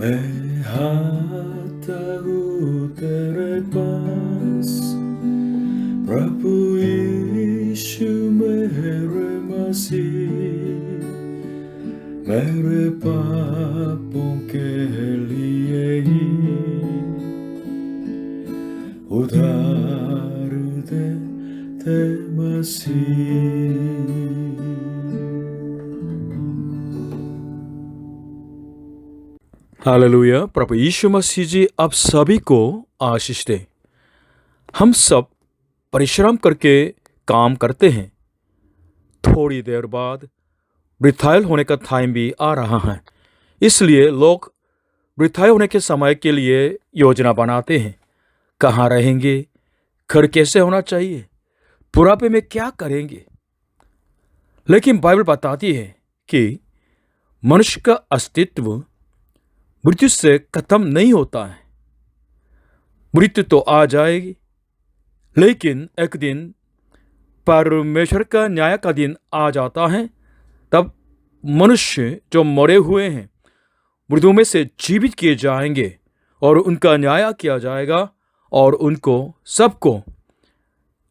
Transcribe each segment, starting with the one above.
मैं आता हूँ तेरे पास, प्रभु यीशु मेरे मसीह, मेरे पापों के लिए ही उधार दे मसीह। हालेलुया। प्रभु यीशु मसीह जी आप सभी को आशीष दे। हम सब परिश्रम करके काम करते हैं, थोड़ी देर बाद रिटायर होने का टाइम भी आ रहा है, इसलिए लोग रिटायर होने के समय के लिए योजना बनाते हैं। कहाँ रहेंगे, घर कैसे होना चाहिए, बुढ़ापे में क्या करेंगे। लेकिन बाइबल बताती है कि मनुष्य का अस्तित्व मृत्यु से खत्म नहीं होता है। मृत्यु तो आ जाएगी, लेकिन एक दिन परमेश्वर का न्याय का दिन आ जाता है। तब मनुष्य जो मरे हुए हैं मृत्यु में से जीवित किए जाएंगे और उनका न्याय किया जाएगा और उनको सबको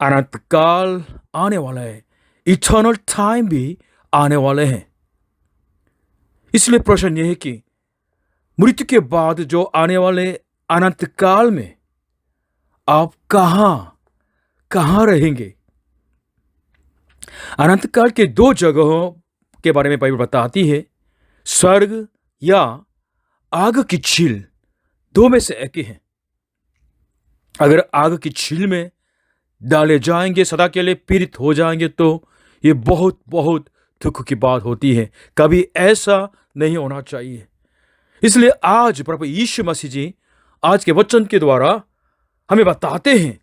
अनंत काल आने वाला है, इटर्नल टाइम भी आने वाले हैं। इसलिए प्रश्न यह है कि मृत्यु के बाद जो आने वाले अनंत काल में आप कहां रहेंगे। अनंत काल के दो जगहों के बारे में बाइबल बताती है, स्वर्ग या आग की झील। दो में से एक ही है। अगर आग की झील में डाले जाएंगे, सदा के लिए पीड़ित हो जाएंगे, तो ये बहुत बहुत दुख की बात होती है। कभी ऐसा नहीं होना चाहिए। इसलिए आज प्रभु यीशु मसीह जी आज के वचन के द्वारा हमें बताते हैं,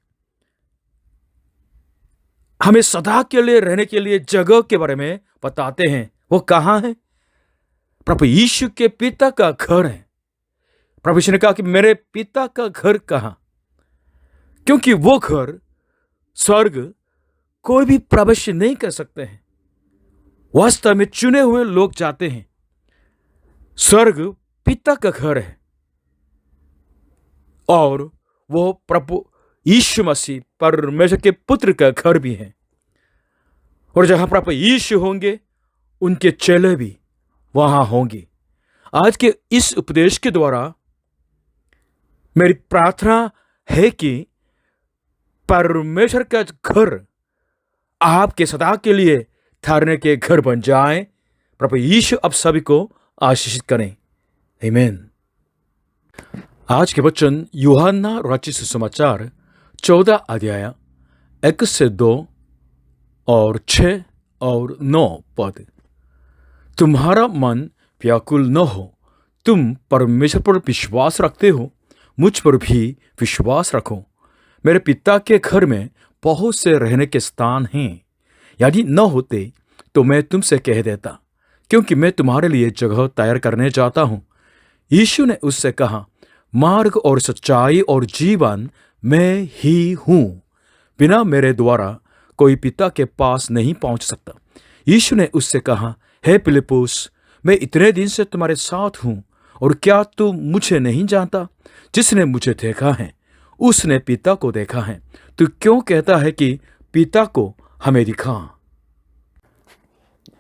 हमें सदा के लिए रहने के लिए जगह के बारे में बताते हैं। वो कहां है? प्रभु यीशु के पिता का घर है। प्रभु यीशु ने कहा कि मेरे पिता का घर कहां? क्योंकि वो घर स्वर्ग कोई भी प्रवेश नहीं कर सकते हैं। वास्तव में चुने हुए लोग जाते हैं। स्वर्ग पिता का घर है और वो प्रभु यीशु मसीह परमेश्वर के पुत्र का घर भी है। और जहां प्रभु यीशु होंगे, उनके चेले भी वहां होंगे। आज के इस उपदेश के द्वारा मेरी प्रार्थना है कि परमेश्वर का घर आपके सदा के लिए ठहरने के घर बन जाए। प्रभु यीशु आप सभी को आशीषित करें। आमीन। आज के वचन यूहन्ना रचित सुसमाचार 14 अध्याय 1 से 2 और 6 और 9 पद। तुम्हारा मन व्याकुल न हो, तुम परमेश्वर पर विश्वास रखते हो, मुझ पर भी विश्वास रखो। मेरे पिता के घर में बहुत से रहने के स्थान हैं। यदि न होते तो मैं तुमसे कह देता, क्योंकि मैं तुम्हारे लिए जगह तैयार करने जाता हूं। यीशु ने उससे कहा, मार्ग और सच्चाई और जीवन मैं ही हूं। बिना मेरे द्वारा कोई पिता के पास नहीं पहुंच सकता। यीशु ने उससे कहा, हे फिलिप्पुस, मैं इतने दिन से तुम्हारे साथ हूं और क्या तू मुझे नहीं जानता? जिसने मुझे देखा है उसने पिता को देखा है। तू क्यों कहता है कि पिता को हमें दिखा?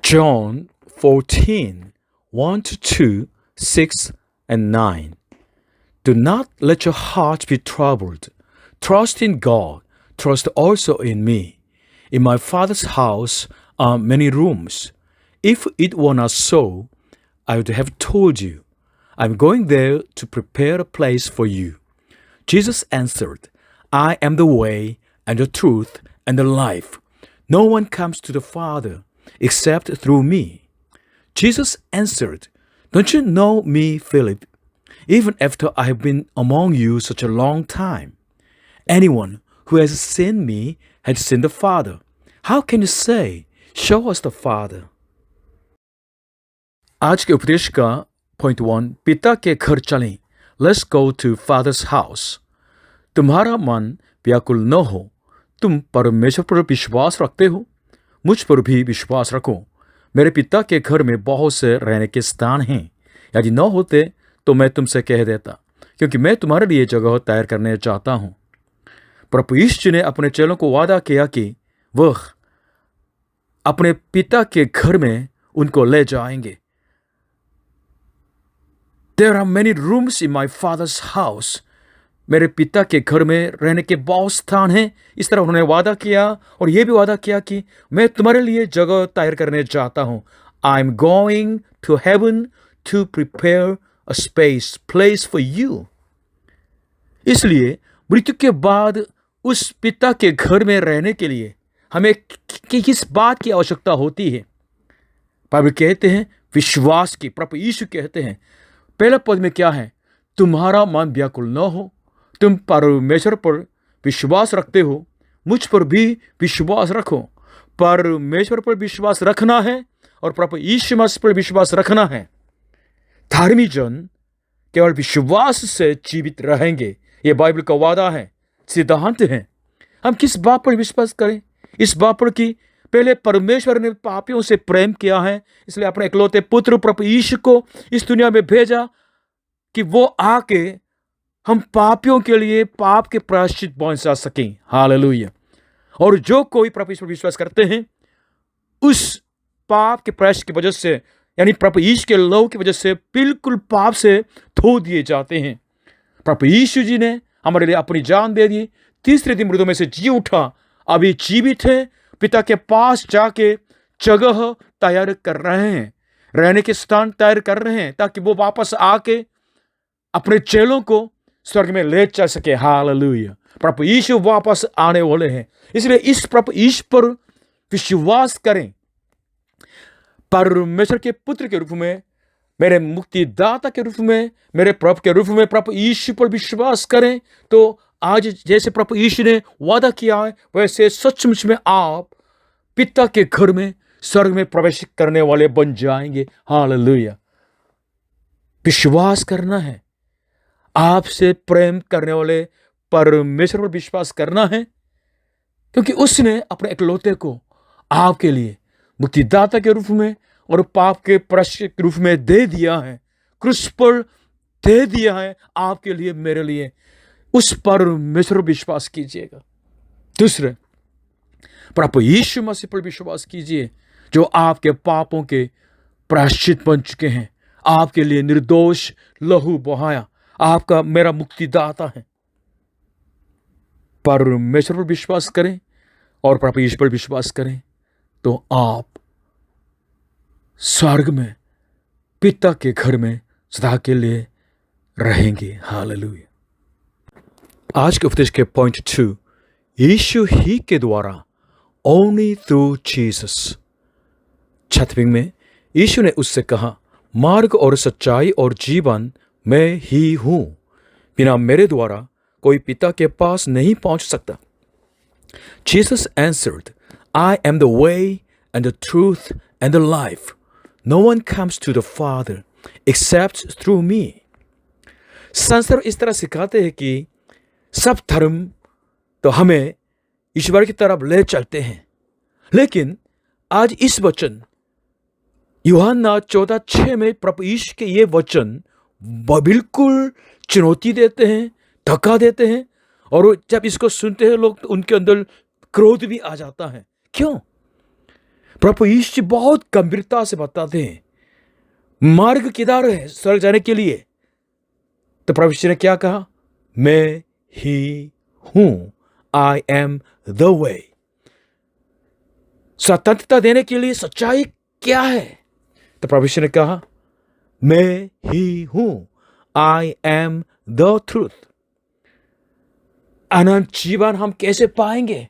John 14, 1-2, 6 and 9. Do not let your heart be troubled. Trust in God. Trust also in me. In my Father's house are many rooms. If it were not so, I would have told you. I'm going there to prepare a place for you. Jesus answered, I am the way and the truth and the life. No one comes to the Father except through me. Jesus answered, don't you know me, Philip? Even after I have been among you such a long time. Anyone who has seen me has seen the Father. How can you say, show us the Father? आज के उपदेश का point 1, पिता के घर चलें। Let's go to Father's house. तुम्हारा मन व्याकुल न हो, तुम परमेश्वर पर विश्वास रखते हो, मुझ पर भी विश्वास रखो। मेरे पिता के घर में बहुत से रहने के स्थान हैं। यदि न होते तो मैं तुमसे कह देता, क्योंकि मैं तुम्हारे लिए जगह तैयार करने चाहता हूँ। प्रभु यीशु ने अपने चेलों को वादा किया कि वह अपने पिता के घर में उनको ले जाएंगे। There are many rooms in my father's house. मेरे पिता के घर में रहने के बहुत स्थान हैं। इस तरह उन्होंने वादा किया और यह भी वादा किया कि मैं तुम्हारे लिए जगह तैयार करने जाता हूँ। I'm going to heaven to prepare a place for you. इसलिए मृत्यु के बाद उस पिता के घर में रहने के लिए हमें किस बात की आवश्यकता होती है? बाइबल कहते हैं विश्वास की। प्रभु यीशु कहते हैं पहला पद में क्या है? तुम्हारा मन व्याकुल न हो, तुम परमेश्वर पर विश्वास रखते हो, मुझ पर भी विश्वास रखो। परमेश्वर पर विश्वास रखना है और प्रभु यीशु मसीह पर विश्वास रखना है। धार्मिक जन केवल विश्वास से जीवित रहेंगे, यह बाइबल का वादा है, सिद्धांत है। हम किस बात पर विश्वास करें? इस बात पर कि पहले परमेश्वर ने पापियों से प्रेम किया है, इसलिए अपने इकलौते पुत्र प्रभु यीशु को इस दुनिया में भेजा कि वो आके हम पापियों के लिए पाप के प्रायश्चित पहुंचा सकें। हालेलुया। और जो कोई प्रभु यीशु पर विश्वास करते हैं उस पाप के प्रायश्चित की वजह से, यानी प्रभु यीशु के लहू की वजह से बिल्कुल पाप से धो दिए जाते हैं। प्रभु यीशु जी ने हमारे लिए अपनी जान दे दी, तीसरे दिन मृतों में से जी उठा, अभी जीवित है, पिता के पास जाके जगह तैयार कर रहे हैं, रहने के स्थान तैयार कर रहे हैं, ताकि वो वापस आके अपने चेलों को स्वर्ग में ले चल सके। हालेलुया। प्रभु यीशु वापस आने वाले हैं, इसलिए इस प्रभु यीशु पर विश्वास करें। परमेश्वर के पुत्र के रूप में, मेरे मुक्तिदाता के रूप में, मेरे प्रभु के रूप में प्रभु यीशु पर विश्वास करें तो आज जैसे प्रभु यीशु ने वादा किया है वैसे सचमुच में आप पिता के घर में स्वर्ग में प्रवेश करने वाले बन जाएंगे। हालेलुया। विश्वास करना है, आपसे प्रेम करने वाले परमेश्वर पर विश्वास करना है, क्योंकि उसने अपने इकलौते को आपके लिए मुक्तिदाता के रूप में और पाप के प्रायश्चित के रूप में दे दिया है, क्रूस पर दे दिया है आपके लिए, मेरे लिए। उस परमेश्वर पर विश्वास कीजिएगा। दूसरे, प्रभु यीशु मसीह पर विश्वास कीजिए जो आपके पापों के प्रायश्चित बन चुके हैं, आपके लिए निर्दोष लहू बहाया, आपका मेरा मुक्तिदाता है। परमेश्वर पर विश्वास करें और प्रभु यीशु पर विश्वास करें तो आप स्वर्ग में पिता के घर में सदा के लिए रहेंगे। हालेलुया। आज के उपदेश के पॉइंट 2, यीशु ही के द्वारा, ओनली थ्रू जीसस। छठवीं में यीशु ने उससे कहा, मार्ग और सच्चाई और जीवन मैं ही हूं, बिना मेरे द्वारा कोई पिता के पास नहीं पहुंच सकता। Jesus answered, I am the way and the truth and the life. No one comes to the Father except through me. संसार इस तरह सिखाते हैं कि सब धर्म तो हमें ईश्वर की तरफ ले चलते हैं, लेकिन आज इस वचन यूहन्ना 14:6 में प्रभु यीशु के ये वचन बिल्कुल चुनौती देते हैं, धक्का देते हैं, और जब इसको सुनते हैं लोग तो उनके अंदर क्रोध भी आ जाता है। क्यों? प्रभु यीशु बहुत गंभीरता से बताते हैं मार्ग किधर है स्वर्ग जाने के लिए। तो प्रभु यीशु ने क्या कहा? मैं ही हूं, आई एम द वे। स्वतंत्रता देने के लिए सच्चाई क्या है? तो प्रभु यीशु ने कहा, मैं ही हूं, आई एम द ट्रूथ। अनंत जीवन हम कैसे पाएंगे?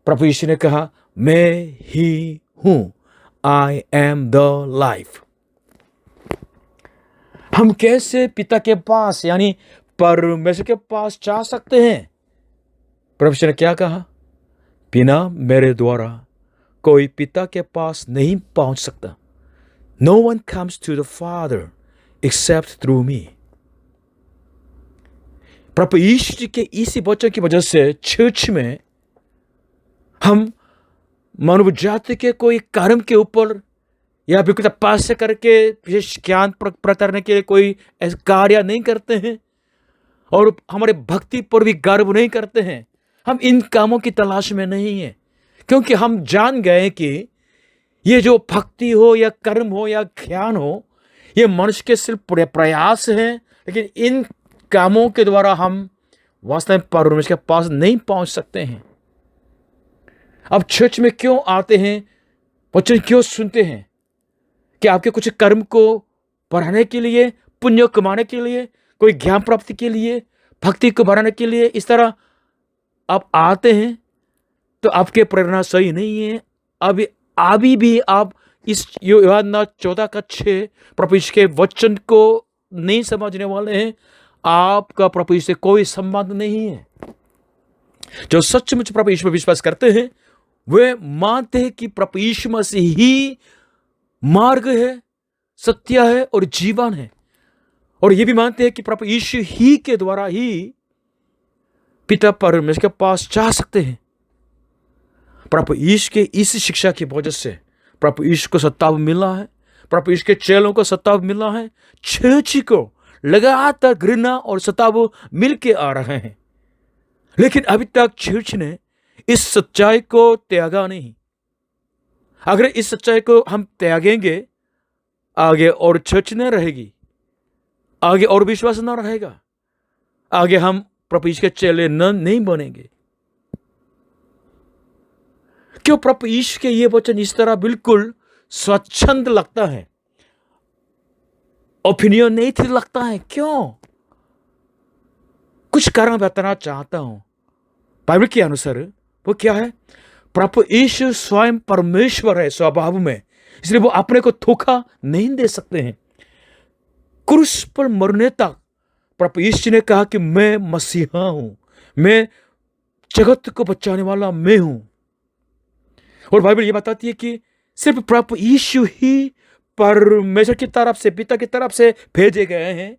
प्रभु यीशु ने कहा, मैं ही हूं, आई एम द लाइफ। हम कैसे पिता के पास यानी परमेश्वर के पास जा सकते हैं? प्रभु यीशु ने क्या कहा? बिना मेरे द्वारा कोई पिता के पास नहीं पहुंच सकता। No one comes to the Father except through me. प्रभु यीशु जी के इसी वचन की वजह से चर्च में हम मानव जाति के कोई कर्म के ऊपर या बिल्कुल तपस्या करके विशेष ज्ञान प्राप्त करने के लिए कोई ऐसे कार्य नहीं करते हैं और हमारे भक्ति पर भी गर्व नहीं करते हैं। हम इन कामों की तलाश में नहीं हैं, क्योंकि हम जान गए कि ये जो भक्ति हो या कर्म हो या ज्ञान हो, ये मनुष्य के सिर्फ प्रयास है, लेकिन इन कामों के द्वारा हम वास्तव में परमेश्वर के पास नहीं पहुंच सकते हैं। अब चर्च में क्यों आते हैं, वचन क्यों सुनते हैं? कि आपके कुछ कर्म को बढ़ाने के लिए, पुण्य कमाने के लिए, कोई ज्ञान प्राप्ति के लिए, भक्ति को बढ़ाने के लिए इस तरह आप आते हैं, तो आपके प्रेरणा सही नहीं है। अभी भी आप इस यूहन्ना 14:6 प्रभु यीशु के वचन को नहीं समझने वाले हैं। आपका प्रभु यीशु से कोई संबंध नहीं है। जो सचमुच प्रभु यीशु पर विश्वास करते हैं, वे मानते हैं कि प्रभु यीशु मसीह ही मार्ग है, सत्य है और जीवन है, और ये भी मानते हैं कि प्रभु यीशु ही के द्वारा ही पिता परमेश्वर के पास जा सकते हैं। प्रभु यीशु के इस शिक्षा की वजह से प्रभु यीशु को सत्ताव मिला है, प्रभु यीशु के चेलों को सत्ताव मिला है, चर्च को लगातार घृणा और सताव मिल के आ रहे हैं, लेकिन अभी तक चर्च ने इस सच्चाई को त्यागा नहीं। अगर इस सच्चाई को हम त्यागेंगे, आगे और चर्च न रहेगी, आगे और विश्वास न रहेगा, आगे हम प्रभु यीशु के चेले नहीं बनेंगे। क्यों प्रभु यीशु के ये वचन इस तरह बिल्कुल स्वच्छंद लगता है, ओपिनियन नहीं थी लगता है? क्यों? कुछ कारण बताना चाहता हूं। बाइबल के अनुसार वो क्या है? प्रभु यीशु स्वयं परमेश्वर है स्वभाव में, इसलिए वो अपने को धोखा नहीं दे सकते हैं। क्रूस पर मरने तक प्रभु यीशु ने कहा कि मैं मसीहा हूं, मैं जगत को बचाने वाला मैं हूं। और बाइबल ये बताती है कि सिर्फ प्रभु यीशु ही परमेश्वर की तरफ से, पिता की तरफ से भेजे गए हैं।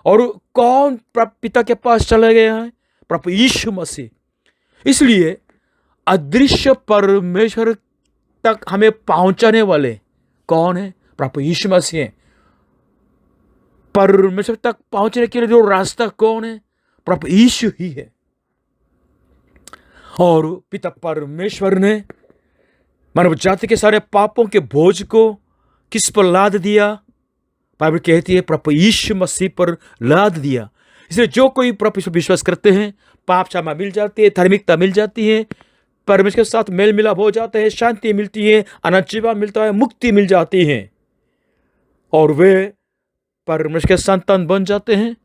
और कौन पिता के पास चले गए हैं? प्रभु यीशु मसीह। इसलिए अदृश्य परमेश्वर तक हमें पहुंचाने वाले कौन है? प्रभु यीशु मसीह है। परमेश्वर तक पहुंचने के लिए जो रास्ता कौन है? प्रभु यीशु ही है। और पिता परमेश्वर ने मानव जाति के सारे पापों के बोझ को किस पर लाद दिया? बाइबल कहती है प्रभु यीशु मसीह पर लाद दिया। इसलिए जो कोई प्रभु पर विश्वास करते हैं, पाप क्षमा मिल जाती है, धार्मिकता मिल जाती है, परमेश्वर के साथ मेल मिलाप हो जाता है, शांति मिलती है, अनंत जीवन मिलता है, मुक्ति मिल जाती है, और वे परमेश्वर के संतान बन जाते हैं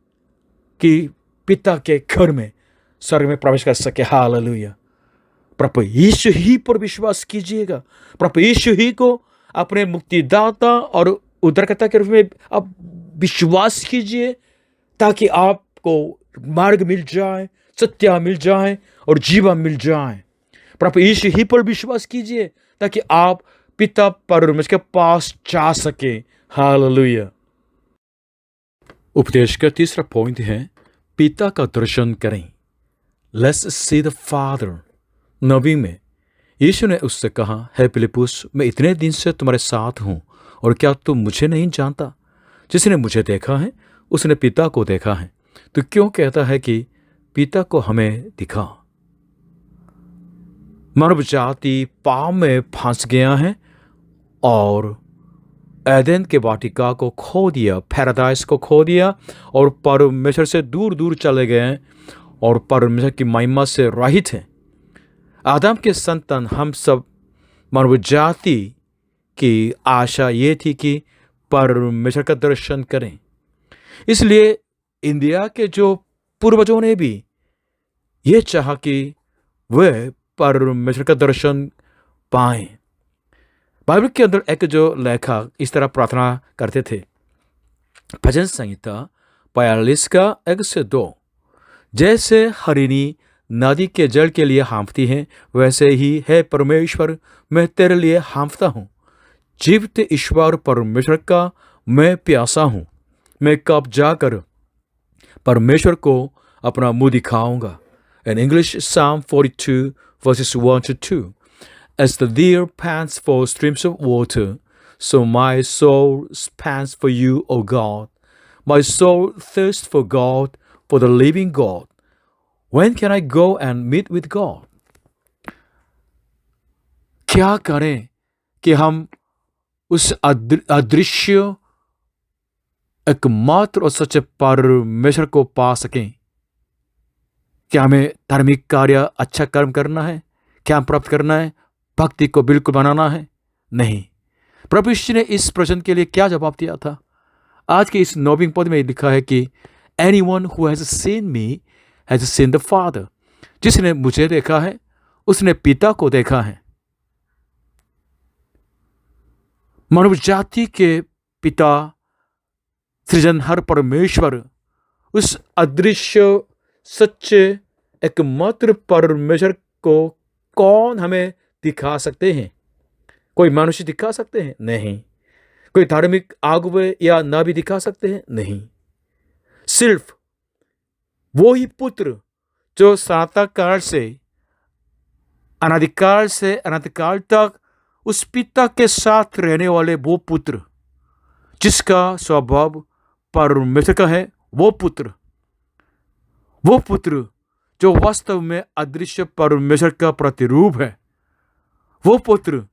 कि पिता के घर में, स्वर्ग में प्रवेश कर सके। हालेलुया। प्रभु यीशु ही पर विश्वास कीजिएगा। प्रभु यीशु ही को अपने मुक्तिदाता और उद्धारकर्ता के रूप में आप विश्वास कीजिए, ताकि आपको मार्ग मिल जाए, सत्य मिल जाए और जीवन मिल जाए। प्रभु यीशु ही पर विश्वास कीजिए ताकि आप पिता परमेश्वर के पास जा सके। हालेलुया। उपदेश का तीसरा पॉइंट है, पिता का दर्शन करें। Let's see the father. 9 में यीशु ने उससे कहा, हे फिलिप्पुस, मैं इतने दिन से तुम्हारे साथ हूं, और क्या तुम मुझे नहीं जानता? जिसने मुझे देखा है उसने पिता को देखा है। तो क्यों कहता है कि पिता को हमें दिखा? मानव जाति पाप में फंस गया है और एदेन के वाटिका को खो दिया, पैराडाइज को खो दिया, और परमेश्वर से दूर दूर चले गए और परमेश्वर की महिमा से रहित हैं। आदम के संतान हम सब मानव जाति की आशा ये थी कि परमेश्वर का दर्शन करें। इसलिए इंडिया के जो पूर्वजों ने भी ये चाहा कि वे परमेश्वर का दर्शन पाएं। बाइबल के अंदर एक जो लेखक इस तरह प्रार्थना करते थे, भजन संहिता 42:1-2, जैसे हरिणी नदी के जल के लिए हाँफती है, वैसे ही है परमेश्वर, मैं तेरे लिए हाँफता हूँ। जीवित ईश्वर परमेश्वर का मैं प्यासा हूँ। मैं कब जाकर परमेश्वर को अपना मुंह दिखाऊंगा। In English, Psalm 42:1-2. As the deer pants for streams of water, So my soul pants for you, O God. My soul thirsts for God, for the living God. When can I go and meet with God? क्या करें कि हम उस अदृश्य एकमात्र और सच्चे परमेश्वर को पा सकें? क्या हमें धार्मिक कार्य, अच्छा कर्म करना है? क्या प्राप्त करना है? भक्ति को बिल्कुल बनाना है? नहीं। प्रभु यीशु ने इस प्रश्न के लिए क्या जवाब दिया था? आज के इस 9वें पद में लिखा है कि Anyone who has seen me has seen the Father. जिसने मुझे देखा है उसने पिता को देखा है। मानव जाति के पिता सृजनहार परमेश्वर, उस अदृश्य सच्चे एकमात्र परमेश्वर को कौन हमें दिखा सकते हैं? कोई मनुष्य दिखा सकते हैं? नहीं। कोई धार्मिक अगुवे या नबी दिखा सकते हैं? नहीं। सिर्फ वो ही पुत्र जो सनातन से अनादिकाल तक उस पिता के साथ रहने वाले वो पुत्र, जिसका स्वभाव परमेश्वर का है, वो पुत्र जो वास्तव में अदृश्य परमेश्वर का प्रतिरूप है, वो पुत्र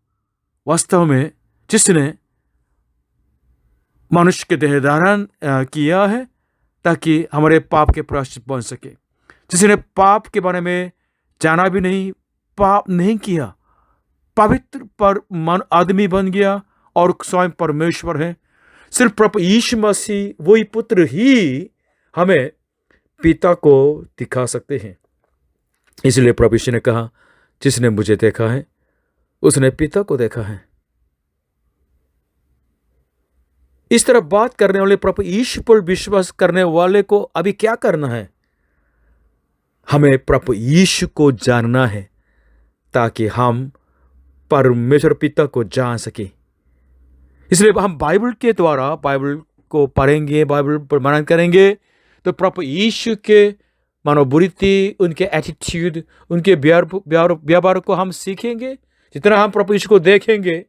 वास्तव में जिसने मनुष्य के देह धारण किया है ताकि हमारे पाप के प्रायश्चित बन सके, जिसने पाप के बारे में जाना भी नहीं, पाप नहीं किया, पवित्र पर मन आदमी बन गया और स्वयं परमेश्वर है। सिर्फ प्रभु यीशु मसीह वही पुत्र ही हमें पिता को दिखा सकते हैं। इसलिए प्रभु यीशु ने कहा, जिसने मुझे देखा है उसने पिता को देखा है। इस तरह बात करने वाले प्रभु यीशु पर विश्वास करने वाले को अभी क्या करना है? हमें प्रभु यीशु को जानना है ताकि हम परमेश्वर पिता को जान सके। इसलिए हम बाइबल के द्वारा बाइबल को पढ़ेंगे, बाइबल पर मनन करेंगे, तो प्रभु यीशु के मनोवृत्ति, उनके एटीट्यूड, उनके व्यवहार को हम सीखेंगे। जितना हम प्रभु यीशु को देखेंगे,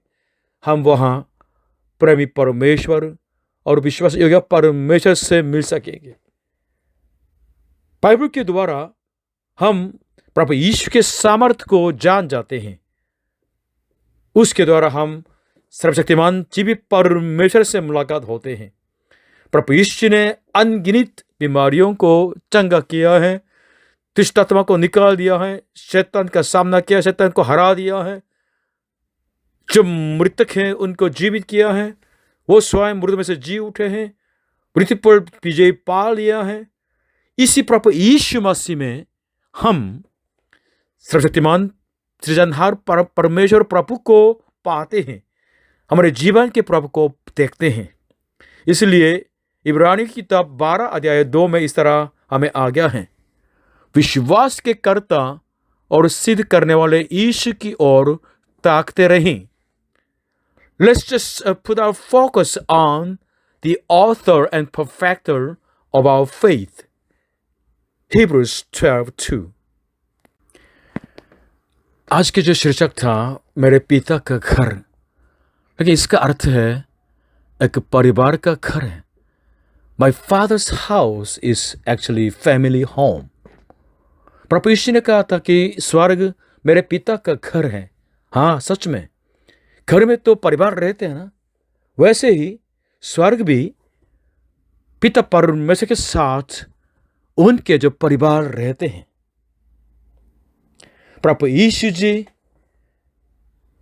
हम वहाँ प्रेमी परमेश्वर और विश्वास योग्य परमेश्वर से मिल सकेंगे। बाइबल के द्वारा हम प्रभु यीशु के सामर्थ्य को जान जाते हैं। उसके द्वारा हम सर्वशक्तिमान जीवित परमेश्वर से मुलाकात होते हैं। प्रभु यीशु ने अनगिनत बीमारियों को चंगा किया है, दुष्ट आत्मा को निकाल दिया है, शैतान का सामना किया, शैतान को हरा दिया है। जो मृतक हैं उनको जीवित किया है, वो स्वयं मृत में से जी उठे हैं, मृत्यु पर विजय पा लिया है। इसी प्रभु यीशु मसीह में हम सर्वशक्तिमान सृजनहार परमेश्वर प्रभु को पाते हैं, हमारे जीवन के प्रभु को देखते हैं। इसलिए इब्रानी की किताब 12 अध्याय 2 में इस तरह हमें आज्ञा है, विश्वास के कर्ता और सिद्ध करने वाले यीशु की ओर ताकते रहें। Let's just put our focus on the author and perfecter of our faith. Hebrews 12:2. आज के जो शीर्षक था, मेरे पिता का घर, लेकिन इसका अर्थ है एक परिवार का घर है। My father's house is actually family home. प्रभु यीशु ने कहा था कि स्वर्ग मेरे पिता का घर है। हाँ, सच में घर में तो परिवार रहते हैं ना, वैसे ही स्वर्ग भी पिता परमेश्वर के साथ उनके जो परिवार रहते हैं। प्रभु यीशु जी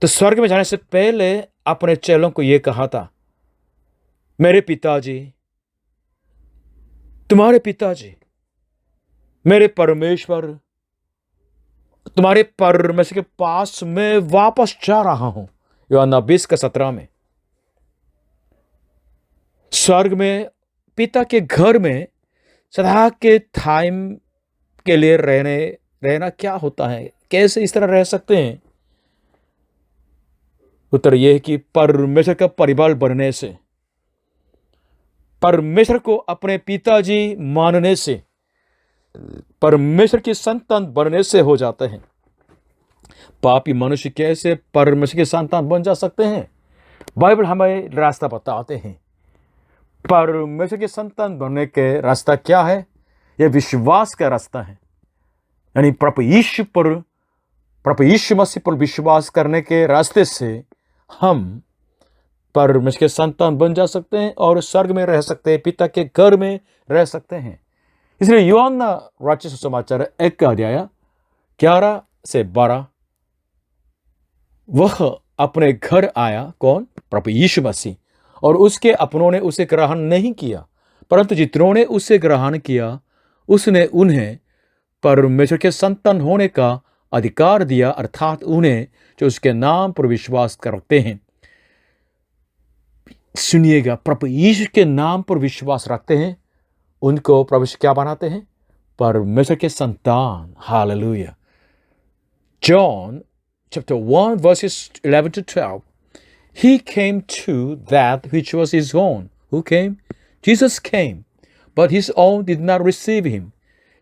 तो स्वर्ग में जाने से पहले अपने चेलों को यह कहा था, मेरे पिताजी, तुम्हारे पिताजी, मेरे परमेश्वर, तुम्हारे परमेश्वर के पास मैं वापस जा रहा हूं। यूहन्ना 20:17 में स्वर्ग में पिता के घर में सदा के टाइम के लिए रहना क्या होता है, कैसे इस तरह रह सकते हैं? उत्तर यह है कि परमेश्वर का परिवार बनने से, परमेश्वर को अपने पिताजी मानने से, परमेश्वर की संतान बनने से हो जाते हैं। पापी मनुष्य कैसे परमेश्वर के संतान बन जा सकते हैं? बाइबल हमें रास्ता बताते हैं। परमेश्वर के संतान बनने के रास्ता क्या है? यह विश्वास का रास्ता है, यानी प्रभु यीशु मसीह पर विश्वास करने के रास्ते से हम परमेश्वर के संतान बन जा सकते हैं और स्वर्ग में रह सकते हैं, पिता के घर में रह सकते हैं। इसलिए यूहन्ना रचित सुसमाचार 1:11-12, वह अपने घर आया, कौन? प्रभु यीशु मसीह, और उसके अपनों ने उसे ग्रहण नहीं किया, परंतु जितनों ने उसे ग्रहण किया उसने उन्हें परमेश्वर के संतान होने का अधिकार दिया, अर्थात उन्हें जो उसके नाम पर विश्वास करते हैं। सुनिएगा, प्रभु यीशु के नाम पर विश्वास रखते हैं, उनको प्रभु क्या बनाते हैं? परमेश्वर के संतान। Hallelujah. John chapter 1 verses 11-12. He came to that which was his own. Who came? Jesus came, but his own did not receive him.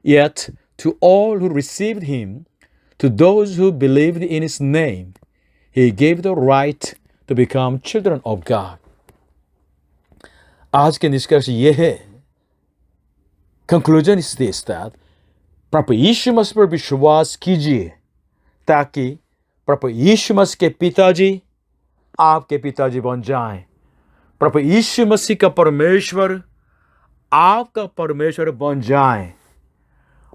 Yet to all who received him, to those who believed in his name, he gave the right to become children of God. आज के निष्कर्ष ये है, conclusion is this, that प्रभु यीशु मसीह पर विश्वास कीजिए ताकि प्रभु यीशु मसीह के पिताजी आपके पिताजी बन जाएं। प्रभु यीशु मसीह का परमेश्वर आपका परमेश्वर बन जाएं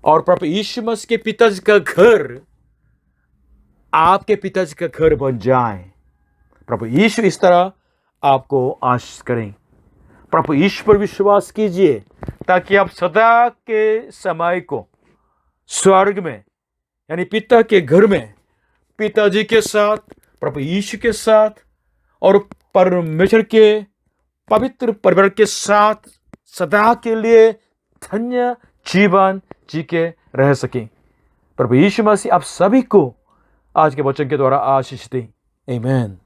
और प्रभु यीशु मसीह के पिताजी का घर आपके पिताजी का घर बन जाएं। प्रभु यीशु इस तरह आपको आशीष करें। प्रभु यीशु पर विश्वास कीजिए ताकि आप सदा के समय को स्वर्ग में, यानी पिता के घर में, पिताजी के साथ, प्रभु यीशु के साथ और परमेश्वर के पवित्र परिवार के साथ सदा के लिए धन्य जीवन जी के रह सकें। प्रभु यीशु मसीह आप सभी को आज के वचन के द्वारा आशीष दें। आमीन।